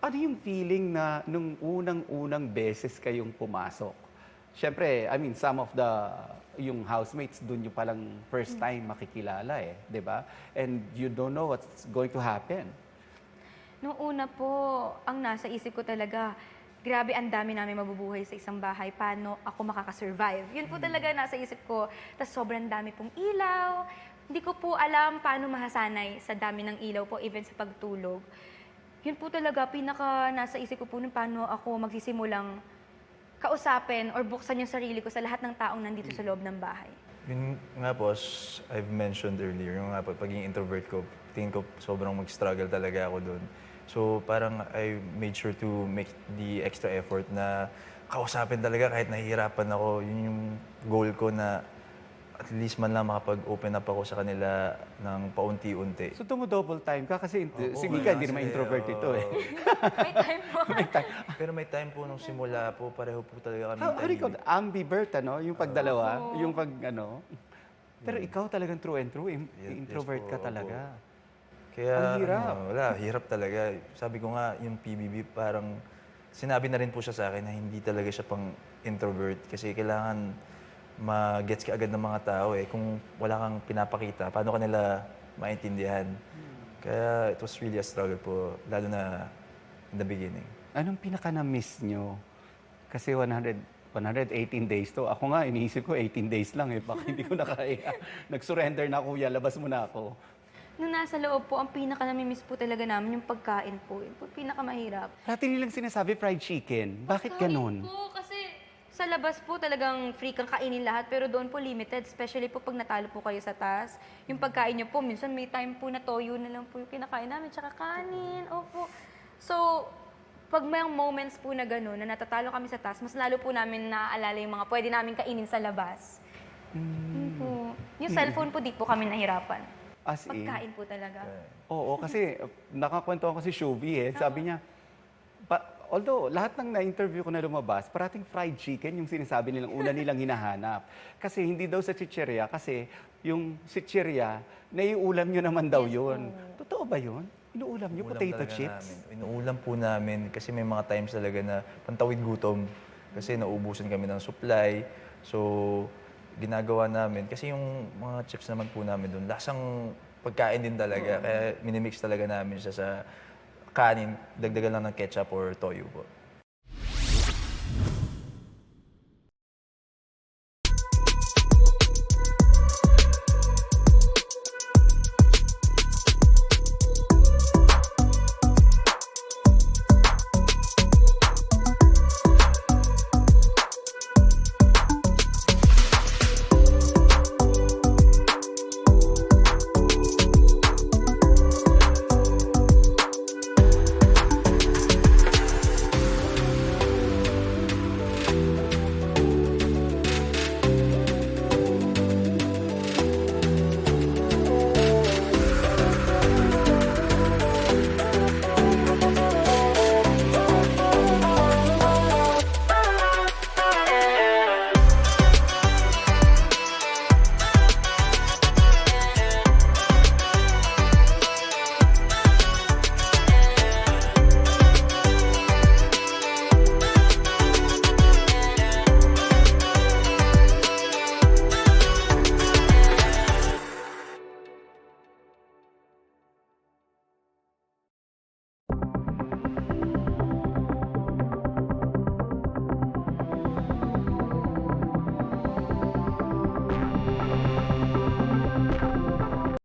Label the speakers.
Speaker 1: Ano yung feeling na nung unang-unang beses kayong pumasok? Siyempre, I mean, some of yung housemates, dun yung palang first time makikilala eh, di ba? And you don't know what's going to happen.
Speaker 2: Noong una po, ang nasa isip ko talaga, grabe ang dami namin mabubuhay sa isang bahay, paano ako makakasurvive? Yun po talaga nasa isip ko. Tapos sobrang dami pong ilaw. Hindi ko po alam paano mahasanay sa dami ng ilaw po, even sa pagtulog. Yun po talaga, pinaka nasa isip ko po nung paano ako magsisimulang kausapin or buksan yung sarili ko sa lahat ng taong nandito sa loob ng bahay.
Speaker 3: Yun nga po, as I've mentioned earlier, yung nga po, pagiging introvert ko, tingin ko sobrang mag-struggle talaga ako doon. So parang I made sure to make the extra effort na kausapin talaga kahit nahihirapan ako. Yun yung goal ko na at least man lang makapag-open up ako sa kanila ng paunti-unti.
Speaker 1: So tumo-double time ka kasi
Speaker 3: Oo,
Speaker 1: si Mika hindi
Speaker 3: kasi,
Speaker 1: naman introvert ito eh.
Speaker 2: May time po.
Speaker 3: Pero may time po nung simula po, pareho po talaga kami
Speaker 1: How do you call it? Ambivert, ano? Yung pagdalawa,
Speaker 2: Oo.
Speaker 1: yung pag ano. Pero ikaw talagang true and true,
Speaker 3: Yes
Speaker 1: introvert
Speaker 3: po,
Speaker 1: ka talaga.
Speaker 3: Kaya
Speaker 1: Ang hirap.
Speaker 3: wala, hirap talaga. Sabi ko nga, yung PBB parang sinabi na rin po siya sa akin na hindi talaga siya pang introvert kasi kailangan ma-gets ka agad ng mga tao eh. Kung wala kang pinapakita, paano ka nila maintindihan? Kaya it was really a struggle po, lalo na in the beginning.
Speaker 1: Anong pinaka-na-miss nyo? Kasi 118 days to. Ako nga, iniisip ko 18 days lang eh. Baka hindi ko na kaya. Nag-surrender na, kuya. Labas mo na ako.
Speaker 2: Nung nasa loob po, ang pinaka-namimiss po talaga namin yung pagkain po. Yun po pinaka-mahirap.
Speaker 1: Dati nilang sinasabi fried chicken. Bakit ganun?
Speaker 2: Kain po, kasi sa labas po talagang free kang kainin lahat, pero doon po limited, especially po pag natalo po kayo sa taas. Yung pagkain niyo po, minsan may time po na toyo na lang po yung kinakain namin, tsaka kanin, opo. So, pag may moments po na gano'n, na natatalo kami sa taas, mas lalo po namin naaalala yung mga pwede namin kainin sa labas. Yun po. Yung cellphone po, di po kami nahirapan.
Speaker 1: As in?
Speaker 2: Pagkain po talaga.
Speaker 1: Oo, kasi nakakwento ako si Shubi eh. Sabi niya, although lahat ng na-interview ko na lumabas, parating fried chicken yung sinasabi nilang una nilang hinahanap. Kasi hindi daw sa chichirya, kasi yung chichirya, naiulam nyo naman daw yun. Totoo ba yun? Inuulam nyo potato
Speaker 3: talaga
Speaker 1: chips?
Speaker 3: Namin. Inuulam po namin kasi may mga times talaga na pantawid gutom kasi nauubusan kami ng supply. So, ginagawa namin kasi yung mga chips naman po namin doon, lasang pagkain din talaga. Kaya minimix talaga namin siya sa kanin, dagdagan lang ng ketchup or toyo po.